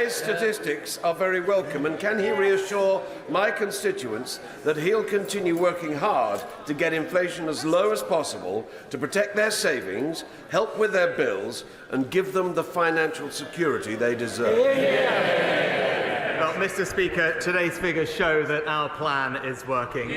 Today's statistics are very welcome, and can he reassure my constituents that he'll continue working hard to get inflation as low as possible, to protect their savings, help with their bills, and give them the financial security they deserve? Well, Mr. Speaker, today's figures show that our plan is working.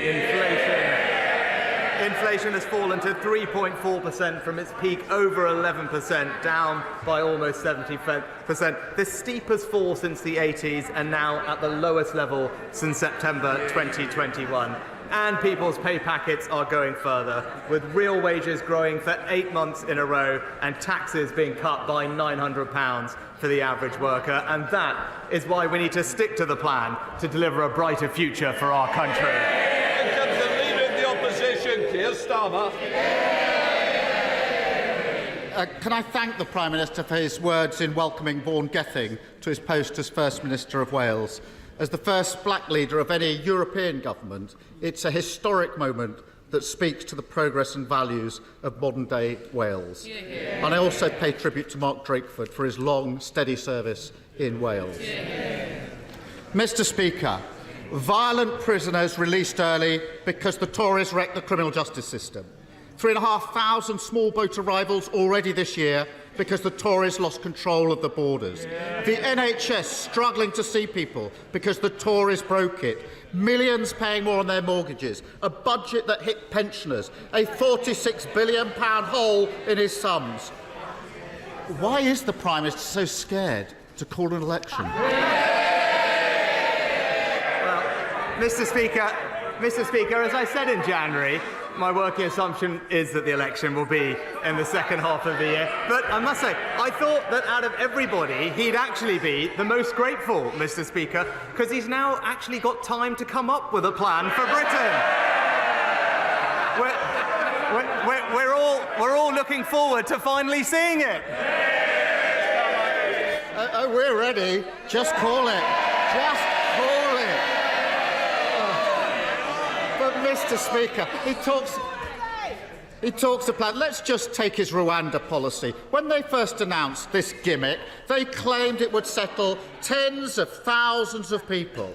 Inflation has fallen to 3.4% from its peak over 11%, down by almost 70%. The steepest fall since the 80s, and now at the lowest level since September 2021. And people's pay packets are going further, with real wages growing for 8 months in a row and taxes being cut by £900 for the average worker. And that is why we need to stick to the plan to deliver a brighter future for our country. Keir Starmer. Can I thank the Prime Minister for his words in welcoming Vaughan Gething to his post as First Minister of Wales. As the first black leader of any European government, it's a historic moment that speaks to the progress and values of modern-day Wales. And I also pay tribute to Mark Drakeford for his long, steady service in Wales. Mr. Speaker, violent prisoners released early because the Tories wrecked the criminal justice system. 3,500 small boat arrivals already this year because the Tories lost control of the borders. The NHS struggling to see people because the Tories broke it. Millions paying more on their mortgages. A budget that hit pensioners. A £46 billion hole in his sums. Why is the Prime Minister so scared to call an election? Mr. Speaker, as I said in January, my working assumption is that the election will be in the second half of the year. But I must say, I thought that out of everybody, he'd actually be the most grateful, Mr. Speaker, because he's now actually got time to come up with a plan for Britain. We're all looking forward to finally seeing it. We're ready. Just call it. Just call it. But, Mr. Speaker, he talks a plan. Let's just take his Rwanda policy. When they first announced this gimmick, they claimed it would settle tens of thousands of people.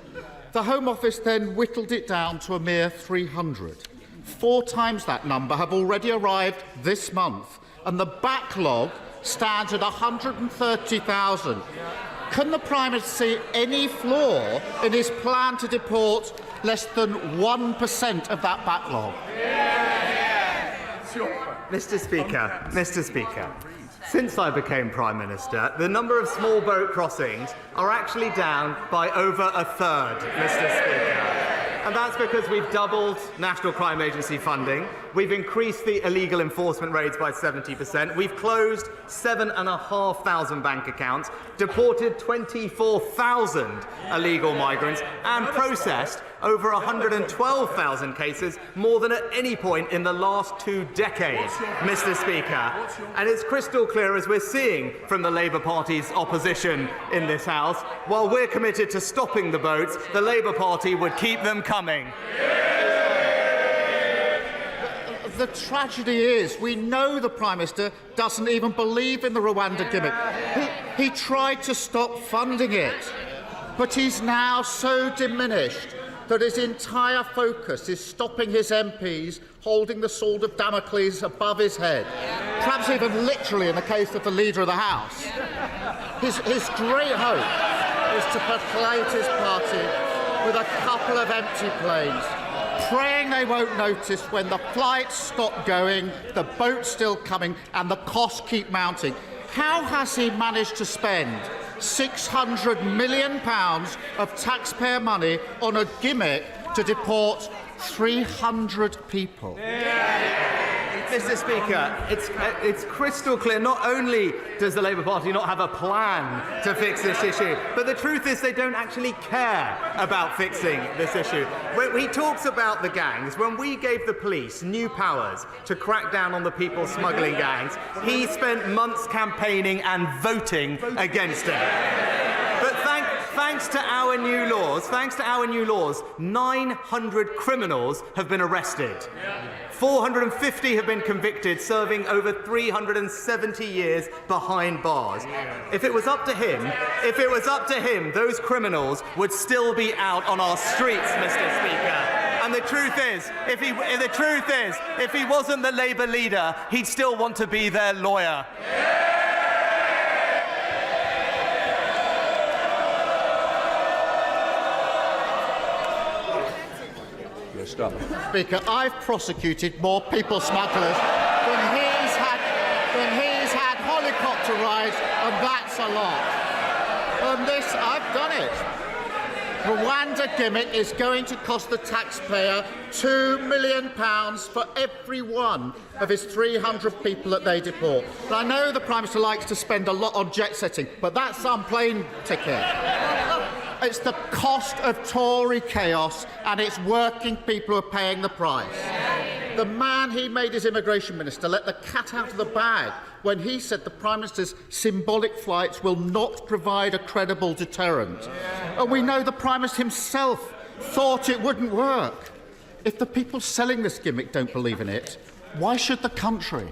The Home Office then whittled it down to a mere 300. 4 times that number have already arrived this month, and the backlog stands at 130,000. Can the Prime Minister see any flaw in his plan to deport less than 1% of that backlog? Mr. Speaker, since I became Prime Minister, the number of small boat crossings are actually down by over a third, Mr. Speaker. And that's because we've doubled National Crime Agency funding, we've increased the illegal enforcement rates by 70%, we've closed 7,500 bank accounts, deported 24,000 illegal migrants, and processed over 112,000 cases, more than at any point in the last 2 decades, Mr. Speaker. And it's crystal clear, as we're seeing from the Labour Party's opposition in this House, while we're committed to stopping the boats, the Labour Party would keep them coming. The tragedy is, we know the Prime Minister doesn't even believe in the Rwanda gimmick. He tried to stop funding it, but he's now so diminished that his entire focus is stopping his MPs holding the sword of Damocles above his head, perhaps even literally in the case of the Leader of the House. His great hope is to placate his party with a couple of empty planes, praying they won't notice when the flights stop going, the boat's still coming, and the costs keep mounting. How has he managed to spend £600 million of taxpayer money on a gimmick to deport 300 people? Mr. Speaker, it's crystal clear. Not only does the Labour Party not have a plan to fix this issue, but the truth is they don't actually care about fixing this issue. When he talks about the gangs, when we gave the police new powers to crack down on the people smuggling gangs, he spent months campaigning and voting against it. But thanks to our new laws, 900 criminals have been arrested. 450 have been convicted, serving over 370 years behind bars. If it was up to him, those criminals would still be out on our streets, Mr. Speaker. And the truth is, if he wasn't the Labour leader, he'd still want to be their lawyer. Speaker, I've prosecuted more people smugglers than he's had helicopter rides, and that's a lot. And this, I've done it. Rwanda gimmick is going to cost the taxpayer £2 million for every one of his 300 people that they deport. And I know the Prime Minister likes to spend a lot on jet setting, but that's some plane ticket. It's the cost of Tory chaos, and it's working people who are paying the price. The man he made his immigration minister let the cat out of the bag when he said the Prime Minister's symbolic flights will not provide a credible deterrent. And we know the Prime Minister himself thought it wouldn't work. If the people selling this gimmick don't believe in it, why should the country?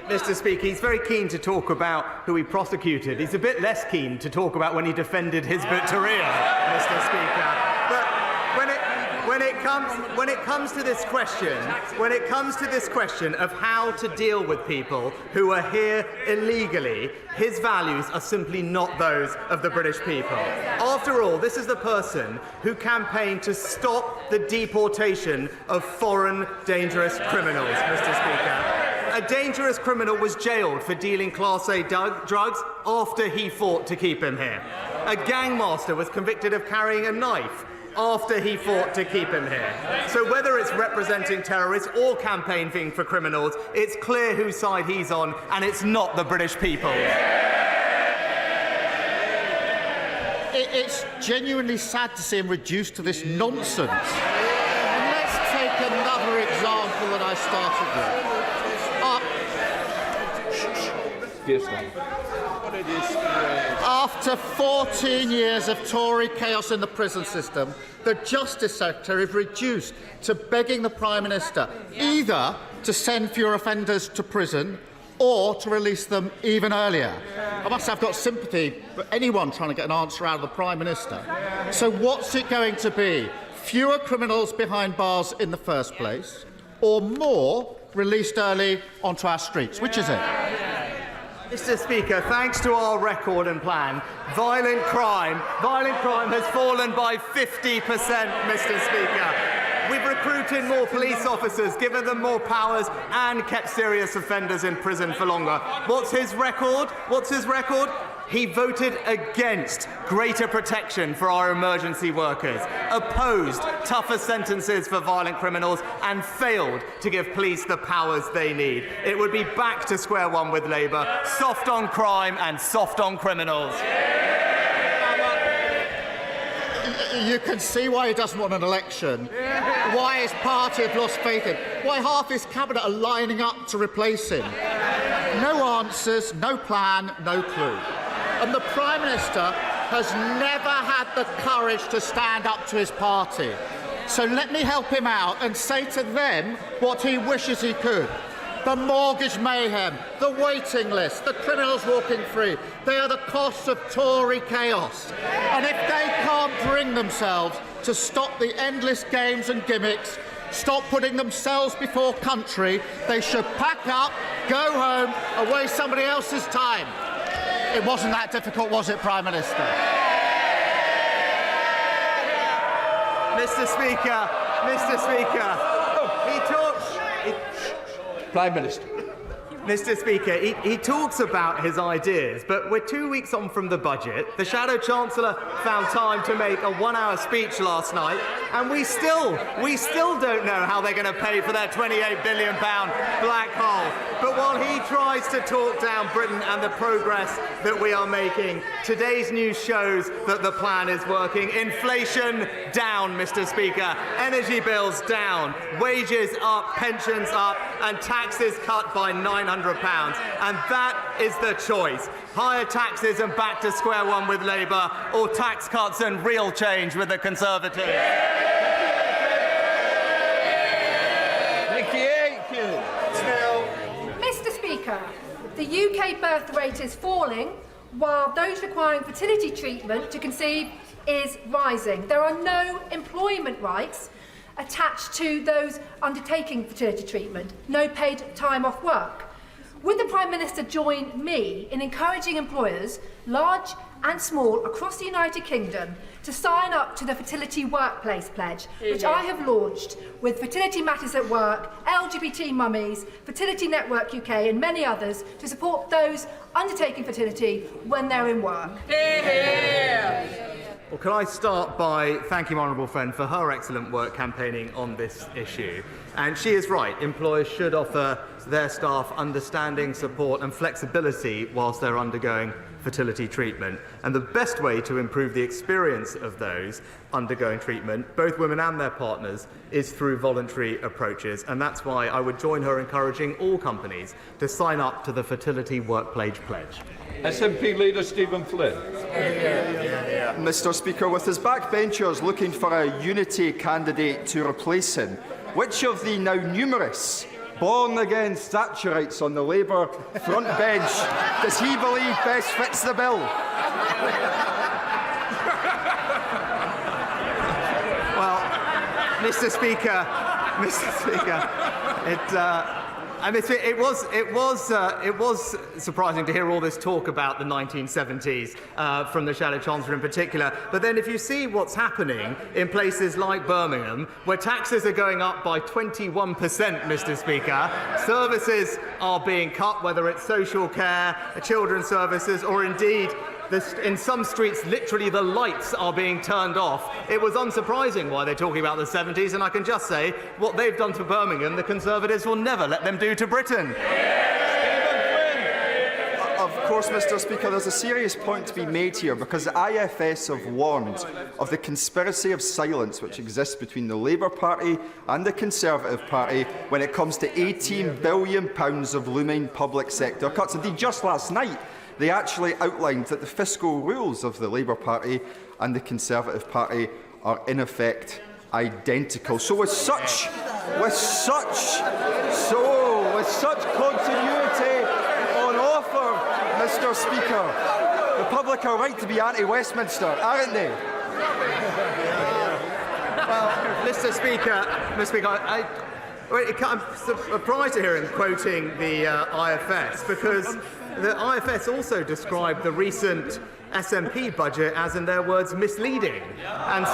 Mr. Speaker, he's very keen to talk about who he prosecuted. He's a bit less keen to talk about when he defended Hizb ut-Tahrir, Mr. Speaker. But when it comes to this question of how to deal with people who are here illegally, his values are simply not those of the British people. After all, this is the person who campaigned to stop the deportation of foreign dangerous criminals, Mr. Speaker. A dangerous criminal was jailed for dealing Class A drugs after he fought to keep him here. A gangmaster was convicted of carrying a knife after he fought to keep him here. So whether it's representing terrorists or campaigning for criminals, it's clear whose side he's on, and it's not the British people. It's genuinely sad to see him reduced to this nonsense. And let's take another example that I started with. After 14 years of Tory chaos in the prison system, the Justice Secretary is reduced to begging the Prime Minister either to send fewer offenders to prison or to release them even earlier. I must say I've got sympathy for anyone trying to get an answer out of the Prime Minister. So what's it going to be? Fewer criminals behind bars in the first place, or more released early onto our streets? Which is it? Mr. Speaker, thanks to our record and plan, violent crime has fallen by 50%, Mr. Speaker. We've recruited more police officers, given them more powers, and kept serious offenders in prison for longer. What's his record? He voted against greater protection for our emergency workers, opposed tougher sentences for violent criminals, and failed to give police the powers they need. It would be back to square one with Labour, soft on crime and soft on criminals. You can see why he doesn't want an election, why his party have lost faith in him, why half his cabinet are lining up to replace him. No answers, no plan, no clue. And the Prime Minister has never had the courage to stand up to his party. So let me help him out and say to them what he wishes he could. The mortgage mayhem, the waiting list, the criminals walking free, they are the costs of Tory chaos. And if they can't bring themselves to stop the endless games and gimmicks, stop putting themselves before country, they should pack up, go home, and waste somebody else's time. It wasn't that difficult, was it, Prime Minister? Mr. Speaker, he talks... Prime Minister. Mr. Speaker, he talks about his ideas, but we're 2 weeks on from the budget. The Shadow Chancellor found time to make a one-hour speech last night, and we still don't know how they're going to pay for their £28 billion black hole. But while he tries to talk down Britain and the progress that we are making, today's news shows that the plan is working. Inflation down, Mr. Speaker. Energy bills down. Wages up, pensions up, and taxes cut by £900 £1,500. And that is the choice. Higher taxes and back to square one with Labour, or tax cuts and real change with the Conservatives. Mr. Speaker, the UK birth rate is falling, while those requiring fertility treatment to conceive is rising. There are no employment rights attached to those undertaking fertility treatment, no paid time off work. Would the Prime Minister join me in encouraging employers, large and small, across the United Kingdom to sign up to the Fertility Workplace Pledge, which I have launched with Fertility Matters at Work, LGBT Mummies, Fertility Network UK and many others to support those undertaking fertility when they're in work? Well, can I start by thanking my honourable friend for her excellent work campaigning on this issue. And she is right, employers should offer their staff understanding, support and flexibility whilst they're undergoing fertility treatment. And the best way to improve the experience of those undergoing treatment, both women and their partners, is through voluntary approaches. And that's why I would join her encouraging all companies to sign up to the Fertility Workplace Pledge. SNP Leader Stephen Flynn. Mr. Speaker, with his backbenchers looking for a unity candidate to replace him, which of the now numerous born-again Thatcherites on the Labour front bench does he believe best fits the bill? Well, Mr. Speaker, it was surprising to hear all this talk about the 1970s from the Shadow Chancellor in particular. But then if you see what's happening in places like Birmingham, where taxes are going up by 21%, Mr. Speaker, services are being cut, whether it's social care, children's services, or indeed in some streets, literally the lights are being turned off. It was unsurprising why they're talking about the 70s, and I can just say what they've done to Birmingham, the Conservatives will never let them do to Britain. Of course, Mr. Speaker, there's a serious point to be made here, because the IFS have warned of the conspiracy of silence which exists between the Labour Party and the Conservative Party when it comes to £18 billion of looming public sector cuts. Indeed, just last night, they actually outlined that the fiscal rules of the Labour Party and the Conservative Party are in effect identical. So with such continuity on offer, Mr. Speaker, the public are right to be anti-Westminster, aren't they? Well, Mr. Speaker, I'm surprised to hear him quoting the IFS, because the IFS also described the recent SNP budget as, in their words, misleading, and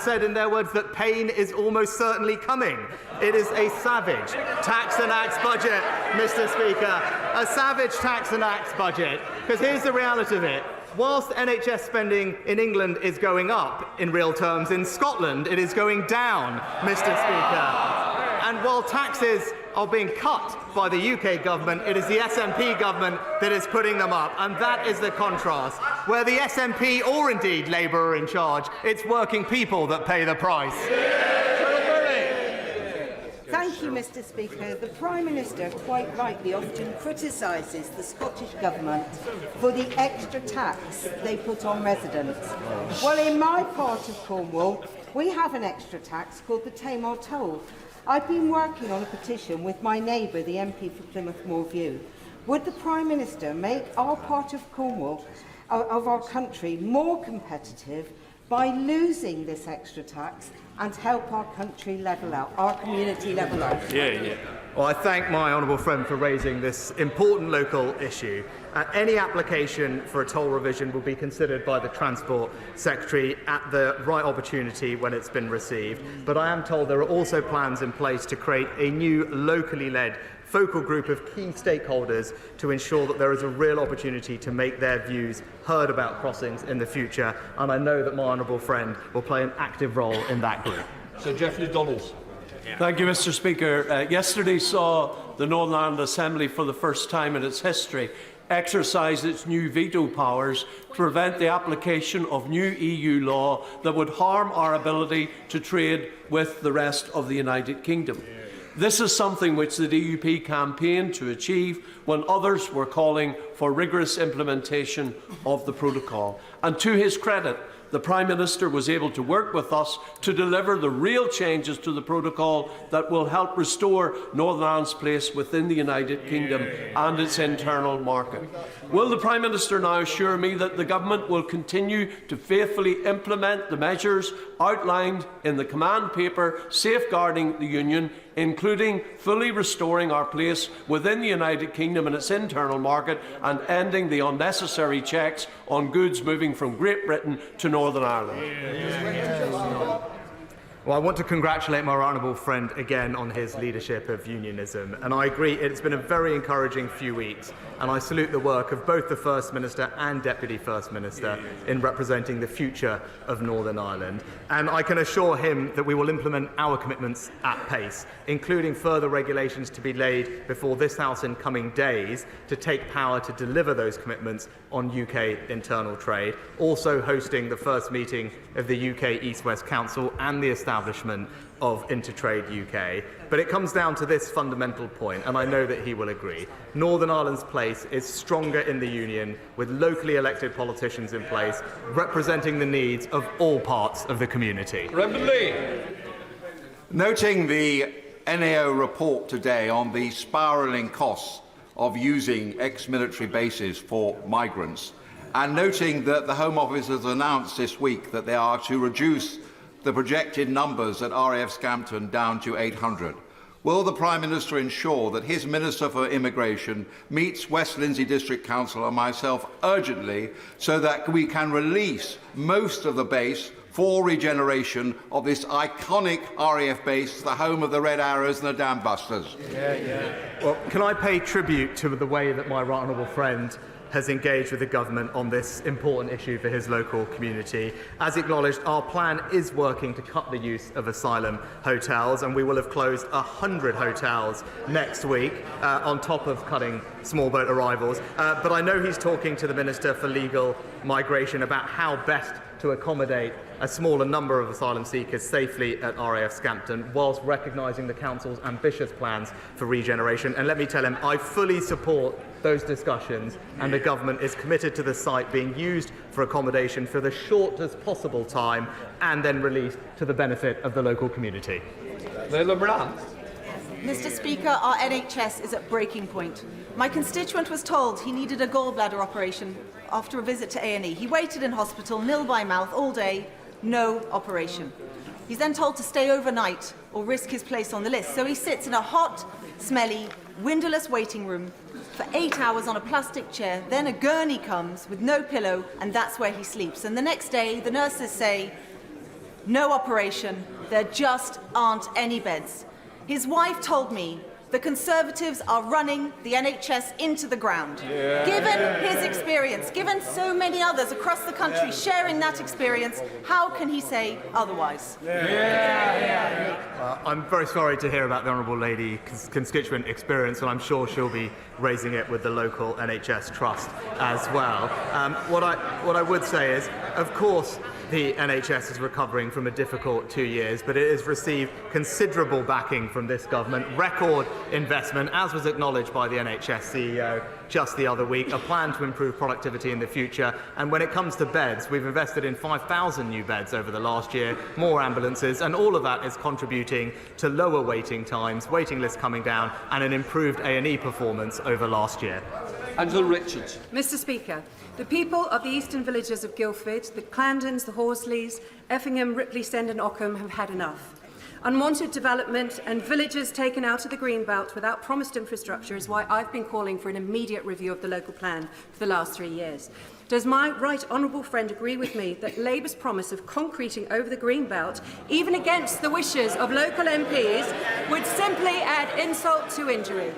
said in their words that pain is almost certainly coming. It is a savage tax and acts budget, Mr. Speaker, a savage tax and acts budget. Because here's the reality of it. Whilst NHS spending in England is going up in real terms, in Scotland it is going down, Mr. Speaker. And while taxes are being cut by the UK government, it is the SNP government that is putting them up. And that is the contrast. Where the SNP, or indeed Labour, are in charge, it's working people that pay the price. Thank you, Mr. Speaker. The Prime Minister quite rightly often criticises the Scottish Government for the extra tax they put on residents. Well, in my part of Cornwall, we have an extra tax called the Tamar Toll. I've been working on a petition with my neighbour, the MP for Plymouth Moorview. Would the Prime Minister make our part of Cornwall, of our country, more competitive by losing this extra tax and help our country level out, our community level out? Well, I thank my honourable friend for raising this important local issue. Any application for a toll revision will be considered by the Transport Secretary at the right opportunity when it's been received. But I am told there are also plans in place to create a new locally led focal group of key stakeholders to ensure that there is a real opportunity to make their views heard about crossings in the future. And I know that my honourable friend will play an active role in that group. Sir Geoffrey Donalds. Thank you, Mr. Speaker. Yesterday saw the Northern Ireland Assembly, for the first time in its history, exercise its new veto powers to prevent the application of new EU law that would harm our ability to trade with the rest of the United Kingdom. This is something which the DUP campaigned to achieve when others were calling for rigorous implementation of the protocol. And to his credit, the Prime Minister was able to work with us to deliver the real changes to the protocol that will help restore Northern Ireland's place within the United Kingdom and its internal market. Will the Prime Minister now assure me that the Government will continue to faithfully implement the measures outlined in the command paper safeguarding the Union, including fully restoring our place within the United Kingdom and its internal market and ending the unnecessary checks on goods moving from Great Britain to Northern Ireland? Well, I want to congratulate my honourable friend again on his leadership of unionism, and I agree it's been a very encouraging few weeks, and I salute the work of both the First Minister and Deputy First Minister in representing the future of Northern Ireland. And I can assure him that we will implement our commitments at pace, including further regulations to be laid before this House in coming days to take power to deliver those commitments on UK internal trade, also hosting the first meeting of the UK East-West Council and the establishment of Intertrade UK. But it comes down to this fundamental point, and I know that he will agree. Northern Ireland's place is stronger in the Union with locally elected politicians in place representing the needs of all parts of the community. Noting the NAO report today on the spiralling costs of using ex-military bases for migrants, and noting that the Home Office has announced this week that they are to reduce the projected numbers at RAF Scampton down to 800. Will the Prime Minister ensure that his Minister for Immigration meets West Lindsey District Council and myself urgently so that we can release most of the base for regeneration of this iconic RAF base, the home of the Red Arrows and the Dam Busters? Well, can I pay tribute to the way that my right honourable friend has engaged with the government on this important issue for his local community. As acknowledged, our plan is working to cut the use of asylum hotels, and we will have closed 100 hotels next week, on top of cutting small boat arrivals. But I know he's talking to the Minister for Legal Migration about how best to accommodate a smaller number of asylum seekers safely at RAF Scampton, whilst recognising the Council's ambitious plans for regeneration. And let me tell him, I fully support those discussions, and the Government is committed to the site being used for accommodation for the shortest possible time and then released to the benefit of the local community. Mr. Speaker, our NHS is at breaking point. My constituent was told he needed a gallbladder operation after a visit to A&E. He waited in hospital, nil by mouth, all day, no operation. He's then told to stay overnight or risk his place on the list. So he sits in a hot, smelly, windowless waiting room for 8 hours on a plastic chair. Then a gurney comes with no pillow, and that's where he sleeps. And the next day, the nurses say, no operation, there just aren't any beds. His wife told me the Conservatives are running the NHS into the ground. Given his experience, given so many others across the country sharing that experience, how can he say otherwise? I'm very sorry to hear about the Honourable Lady's constituent experience, and I'm sure she'll be raising it with the local NHS Trust as well. What I would say is, of course, the NHS is recovering from a difficult 2 years, but it has received considerable backing from this government, record investment, as was acknowledged by the NHS CEO just the other week, a plan to improve productivity in the future. And when it comes to beds, we've invested in 5,000 new beds over the last year, more ambulances, and all of that is contributing to lower waiting times, waiting lists coming down, and an improved A&E performance over last year. Angela Richards. Mr. Speaker, the people of the eastern villages of Guildford, the Clandons, the Horsleys, Effingham, Ripley, Send and Ockham have had enough. Unwanted development and villages taken out of the Greenbelt without promised infrastructure is why I've been calling for an immediate review of the local plan for the last 3 years. Does my right honourable friend agree with me that Labour's promise of concreting over the Greenbelt, even against the wishes of local MPs, would simply add insult to injury?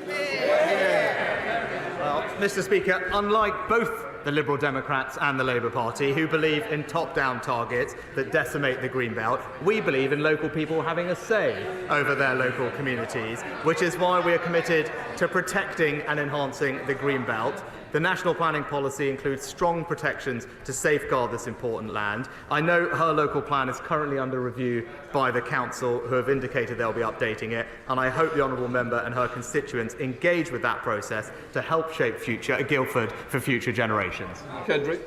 Well, Mr. Speaker, unlike both the Liberal Democrats and the Labour Party, who believe in top-down targets that decimate the Greenbelt, we believe in local people having a say over their local communities, which is why we are committed to protecting and enhancing the Greenbelt. The national planning policy includes strong protections to safeguard this important land. I know her local plan is currently under review by the council, who have indicated they'll be updating it, and I hope the honourable member and her constituents engage with that process to help shape future Guildford for future generations. Kendrick.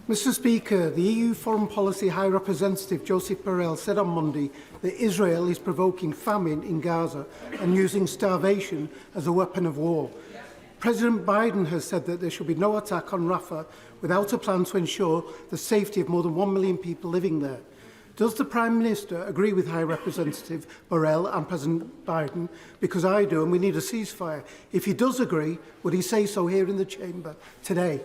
Mr Speaker, the EU Foreign Policy High Representative Joseph Borrell said on Monday that Israel is provoking famine in Gaza and using starvation as a weapon of war. President Biden has said that there should be no attack on Rafah without a plan to ensure the safety of more than 1 million people living there. Does the Prime Minister agree with High Representative Borrell and President Biden? Because I do, and we need a ceasefire. If he does agree, would he say so here in the chamber today?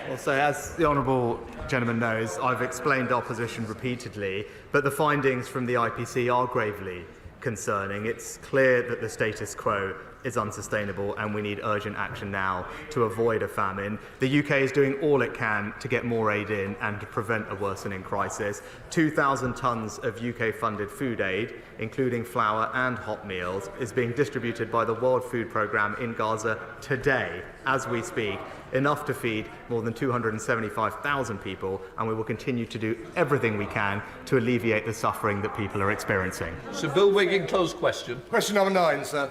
Well, so as the honourable gentleman knows, I've explained our position repeatedly, but the findings from the IPC are gravely concerning. It's clear that the status quo is unsustainable and we need urgent action now to avoid a famine. The UK is doing all it can to get more aid in and to prevent a worsening crisis. 2,000 tonnes of UK-funded food aid, including flour and hot meals, is being distributed by the World Food Programme in Gaza today, as we speak, enough to feed more than 275,000 people, and we will continue to do everything we can to alleviate the suffering that people are experiencing. Sir Bill Wiggin, closed question. Question number 9, sir.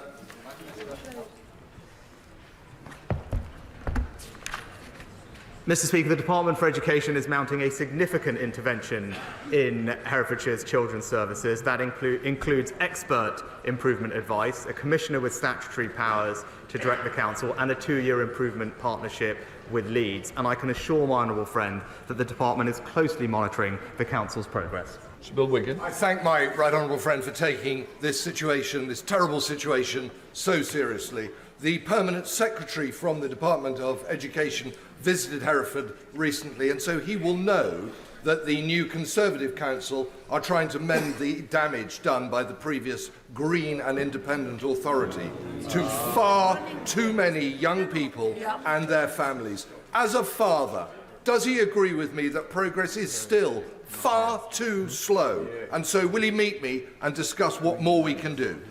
Mr Speaker, the Department for Education is mounting a significant intervention in Herefordshire's children's services. That includes expert improvement advice, a commissioner with statutory powers to direct the council, and a 2-year improvement partnership with Leeds. And I can assure my honourable friend that the department is closely monitoring the council's progress. Sir Bill Wiggin. I thank my right honourable friend for taking this situation, this terrible situation, so seriously. The Permanent Secretary from the Department of Education visited Hereford recently, and so he will know that the new Conservative Council are trying to mend the damage done by the previous Green and Independent Authority to far too many young people and their families. As a father, does he agree with me that progress is still far too slow? And so will he meet me and discuss what more we can do?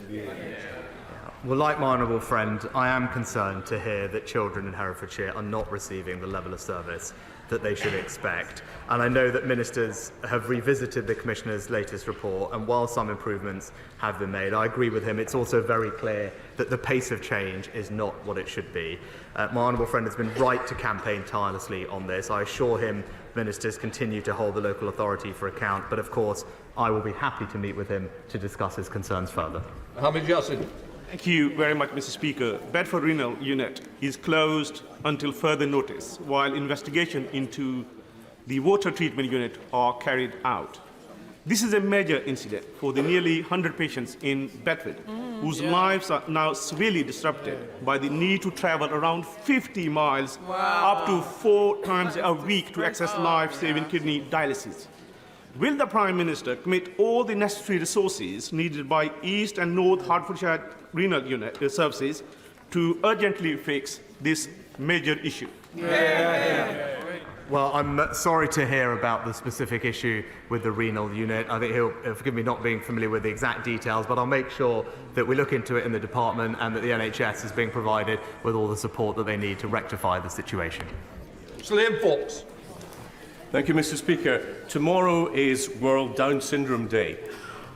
Well, like my honourable friend, I am concerned to hear that children in Herefordshire are not receiving the level of service that they should expect. And I know that ministers have revisited the Commissioner's latest report, and while some improvements have been made, I agree with him. It's also very clear that the pace of change is not what it should be. My honourable friend has been right to campaign tirelessly on this. I assure him ministers continue to hold the local authority for account, but of course I will be happy to meet with him to discuss his concerns further. Hamid Yassin. Thank you very much, Mr. Speaker. Bedford Renal Unit is closed until further notice, while investigation into the water treatment unit are carried out. This is a major incident for the nearly 100 patients in Bedford, whose lives are now severely disrupted by the need to travel around 50 miles up to 4 times a week to access life-saving kidney dialysis. Will the Prime Minister commit all the necessary resources needed by East and North Hertfordshire Renal Unit services to urgently fix this major issue? Well, I'm sorry to hear about the specific issue with the renal unit. I think he'll forgive me not being familiar with the exact details, but I'll make sure that we look into it in the department and that the NHS is being provided with all the support that they need to rectify the situation. Sir Liam Fox. Thank you, Mr. Speaker. Tomorrow is World Down Syndrome Day.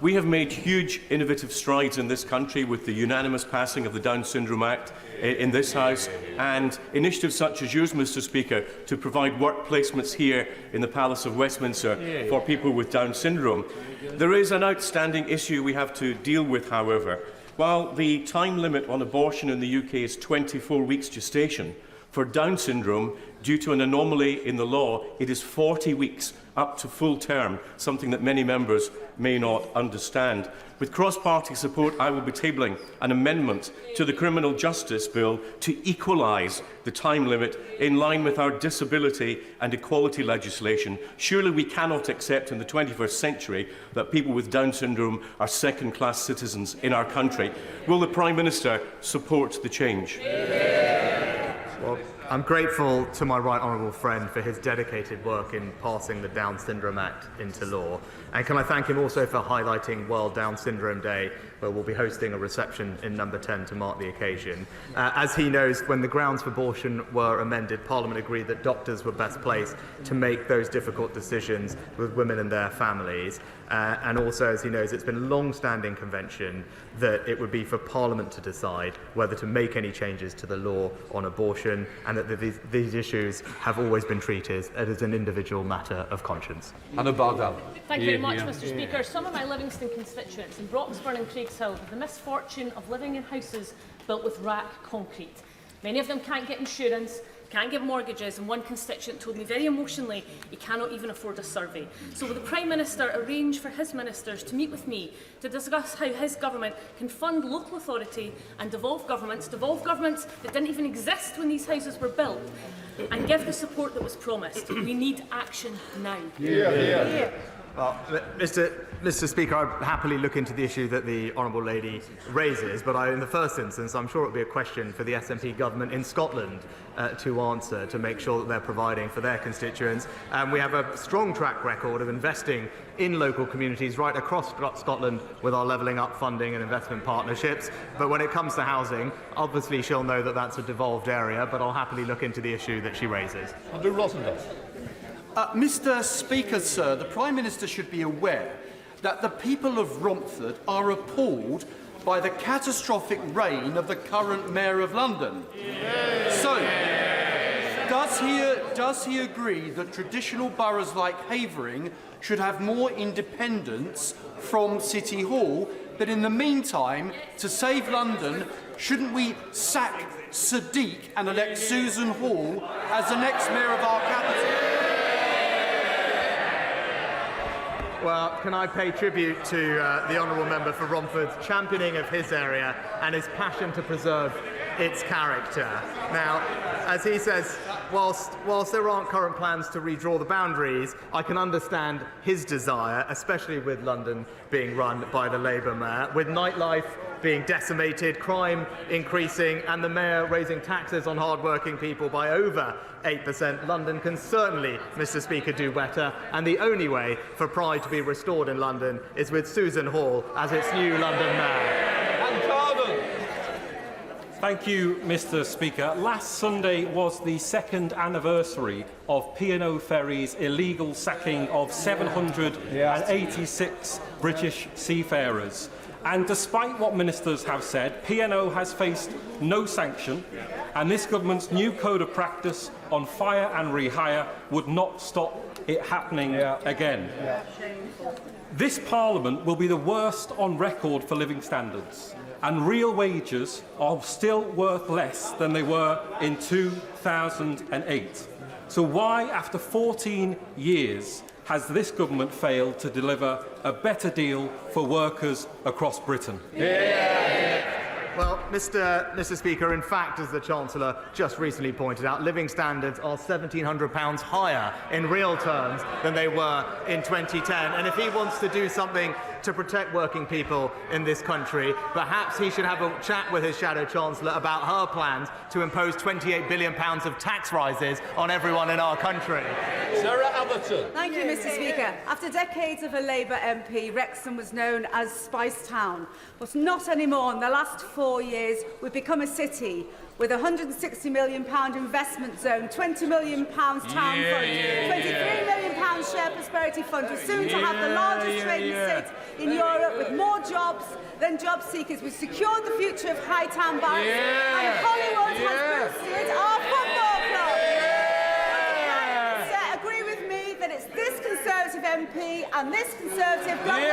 We have made huge innovative strides in this country with the unanimous passing of the Down Syndrome Act in this House and initiatives such as yours, Mr. Speaker, to provide work placements here in the Palace of Westminster for people with Down syndrome. There is an outstanding issue we have to deal with, however. While the time limit on abortion in the UK is 24 weeks gestation, for Down syndrome, due to an anomaly in the law, it is 40 weeks up to full term, something that many members may not understand. With cross-party support, I will be tabling an amendment to the Criminal Justice Bill to equalise the time limit in line with our disability and equality legislation. Surely we cannot accept in the 21st century that people with Down syndrome are second-class citizens in our country. Will the Prime Minister support the change? Well, I'm grateful to my right honourable friend for his dedicated work in passing the Down Syndrome Act into law. And can I thank him also for highlighting World Down Syndrome Day, where we'll be hosting a reception in number 10 to mark the occasion. As he knows, when the grounds for abortion were amended, Parliament agreed that doctors were best placed to make those difficult decisions with women and their families. And also, as he knows, it's been a long-standing convention that it would be for Parliament to decide whether to make any changes to the law on abortion, and that these issues have always been treated as an individual matter of conscience. Anna Bardell. Thank you very much, Mr. Speaker. Some of my Livingston constituents in Broxburn and Craigshill have the misfortune of living in houses built with rack concrete. Many of them can't get insurance, can't get mortgages, and one constituent told me very emotionally he cannot even afford a survey. So will the Prime Minister arrange for his ministers to meet with me to discuss how his government can fund local authority and devolve governments that didn't even exist when these houses were built, and give the support that was promised? We need action now. Well, Mr. Speaker, I'd happily look into the issue that the Honourable Lady raises, but in the first instance, I'm sure it would be a question for the SNP government in Scotland to answer, to make sure that they're providing for their constituents. We have a strong track record of investing in local communities right across Scotland with our levelling up funding and investment partnerships. But when it comes to housing, obviously she'll know that that's a devolved area, but I'll happily look into the issue that she raises. Andrew Rosendale. Mr. Speaker, sir, the Prime Minister should be aware that the people of Romford are appalled by the catastrophic reign of the current Mayor of London. So, does he agree that traditional boroughs like Havering should have more independence from City Hall, but in the meantime, to save London, shouldn't we sack Sadiq and elect Susan Hall as the next Mayor of our capital? Well, can I pay tribute to the Honourable Member for Romford's championing of his area and his passion to preserve its character. Now, as he says, whilst there aren't current plans to redraw the boundaries, I can understand his desire, especially with London being run by the Labour Mayor, with nightlife being decimated, crime increasing, and the Mayor raising taxes on hard-working people by over 8%. London can certainly, Mr. Speaker, do better, and the only way for pride to be restored in London is with Susan Hall as its new London Mayor. Thank you, Mr. Speaker. Last Sunday was the second anniversary of P&O Ferry's illegal sacking of 786 British seafarers. And despite what ministers have said, P&O has faced no sanction, and this government's new code of practice on fire and rehire would not stop it happening again. This Parliament will be the worst on record for living standards, and real wages are still worth less than they were in 2008. So why, after 14 years, has this government failed to deliver a better deal for workers across Britain? Well, Mr. Speaker, in fact, as the Chancellor just recently pointed out, living standards are £1,700 higher in real terms than they were in 2010. And if he wants to do something to protect working people in this country, perhaps he should have a chat with his Shadow Chancellor about her plans to impose £28 billion of tax rises on everyone in our country. Sarah Atherton. Thank you, Mr. Speaker. After decades of a Labour MP, Wrexham was known as Spice Town, but not anymore. In the last 4 years, we've become a city with a £160 million investment zone, £20 million town fund, £23 million share prosperity fund. We're soon to have the largest trading state in Europe with more jobs than job seekers. We've secured the future of Hightown Barracks, and Hollywood has boosted our football club. Agree with me that it's this Conservative MP and this Conservative government.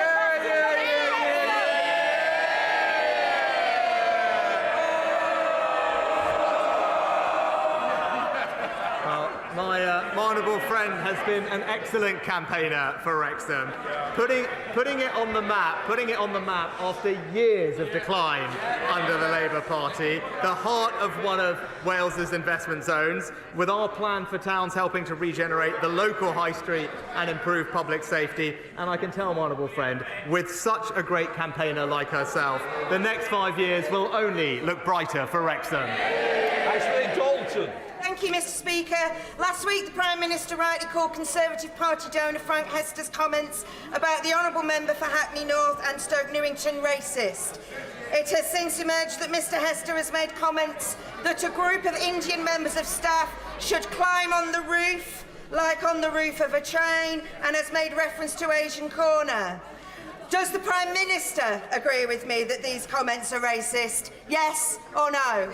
My honourable friend has been an excellent campaigner for Wrexham, putting it on the map after years of decline under the Labour Party, the heart of one of Wales's investment zones, with our plan for towns helping to regenerate the local high street and improve public safety. And I can tell my honourable friend, with such a great campaigner like herself, the next 5 years will only look brighter for Wrexham. Ashley Dalton. Thank you, Mr Speaker. Last week, the Prime Minister rightly called Conservative Party donor Frank Hester's comments about the Honourable Member for Hackney North and Stoke Newington racist. It has since emerged that Mr Hester has made comments that a group of Indian members of staff should climb on the roof, like on the roof of a train, and has made reference to Asian Corner. Does the Prime Minister agree with me that these comments are racist? Yes or no?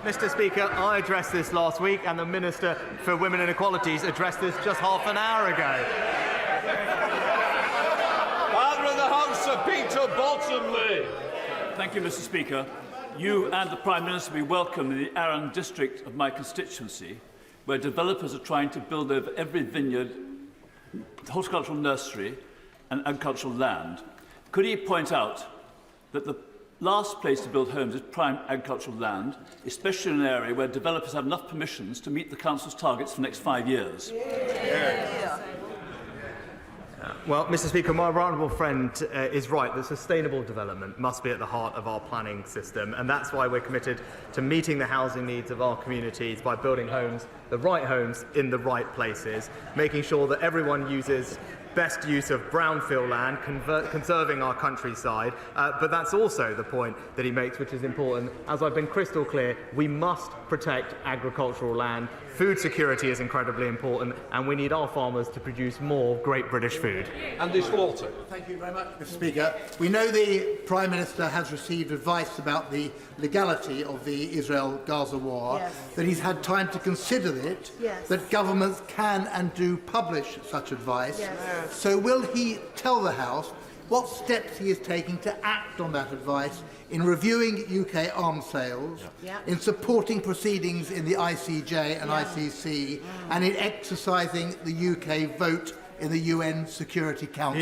Mr Speaker, I addressed this last week and the Minister for Women and Equalities addressed this just half an hour ago. Father of the House, Sir Peter Bottomley. Thank you, Mr Speaker. You and the Prime Minister will be welcome in the Arran district of my constituency, where developers are trying to build over every vineyard, horticultural nursery and agricultural land. Could he point out that the last place to build homes is prime agricultural land, especially in an area where developers have enough permissions to meet the Council's targets for the next 5 years? Well, Mr Speaker, my honourable friend is right that sustainable development must be at the heart of our planning system, and that's why we're committed to meeting the housing needs of our communities by building homes, the right homes in the right places, making sure that everyone uses best use of brownfield land, conserving our countryside, but that's also the point that he makes, which is important. As I've been crystal clear, we must protect agricultural land. Food security is incredibly important, and we need our farmers to produce more great British food. Andy Slaughter. Thank you very much, Mr Speaker. We know the Prime Minister has received advice about the legality of the Israel-Gaza war, that he's had time to consider it, that governments can and do publish such advice. So will he tell the House what steps he is taking to act on that advice in reviewing UK arms sales, in supporting proceedings in the ICJ and ICC, and in exercising the UK vote in the UN Security Council?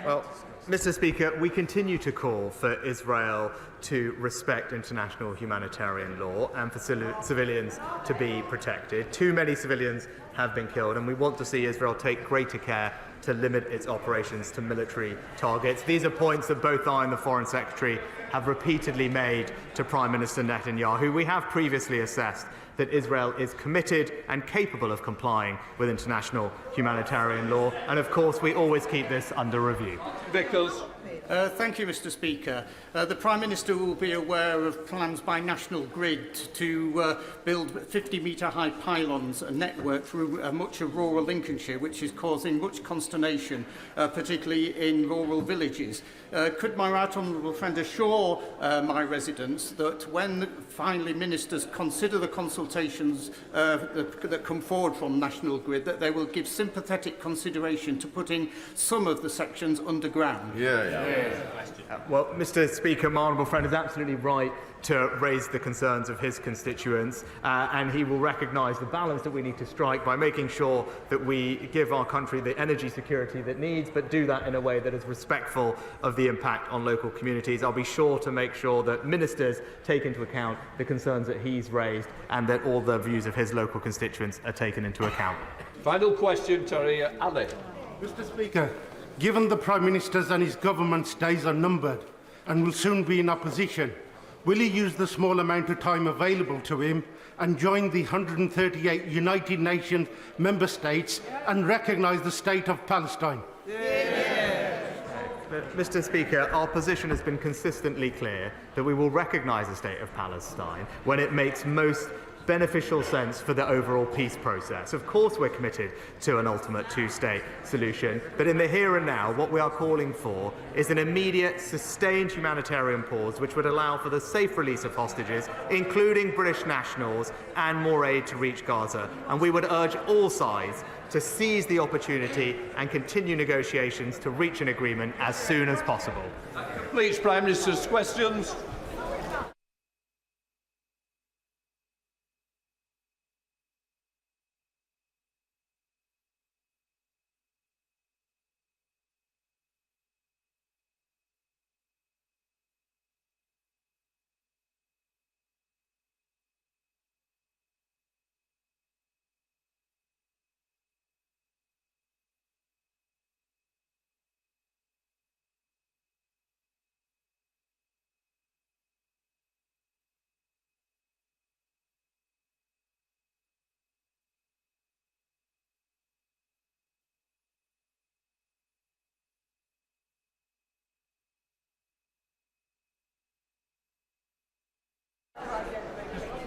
Well, Mr Speaker, we continue to call for Israel to respect international humanitarian law and for civilians to be protected. Too many civilians have been killed, and we want to see Israel take greater care to limit its operations to military targets. These are points that both I and the Foreign Secretary have repeatedly made to Prime Minister Netanyahu. We have previously assessed that Israel is committed and capable of complying with international humanitarian law, and of course we always keep this under review. Vickers. Thank you, Mr Speaker. The Prime Minister will be aware of plans by National Grid to build 50-metre-high pylons, a network through much of rural Lincolnshire, which is causing much consternation, particularly in rural villages. Could my right honourable friend assure my residents that when finally ministers consider the consultations that come forward from National Grid, that they will give sympathetic consideration to putting some of the sections underground? Well, Mr Speaker, my honourable friend is absolutely right to raise the concerns of his constituents, and he will recognise the balance that we need to strike by making sure that we give our country the energy security that it needs, but do that in a way that is respectful of the impact on local communities. I'll be sure to make sure that ministers take into account the concerns that he's raised and that all the views of his local constituents are taken into account. Final question, Terry Ali. Mr Speaker, given the Prime Minister's and his government's days are numbered and will soon be in opposition, will he use the small amount of time available to him and join the 138 United Nations member states and recognise the state of Palestine? Mr Speaker, our position has been consistently clear that we will recognise the state of Palestine when it makes most beneficial sense for the overall peace process. Of course we're committed to an ultimate two-state solution, but in the here and now what we are calling for is an immediate, sustained humanitarian pause which would allow for the safe release of hostages, including British nationals, and more aid to reach Gaza. And we would urge all sides to seize the opportunity and continue negotiations to reach an agreement as soon as possible. Please, Prime Minister's questions.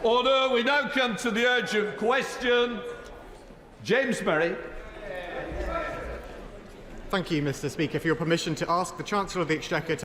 Order. We now come to the urgent question. James Murray. Thank you, Mr. Speaker, for your permission to ask the Chancellor of the Exchequer to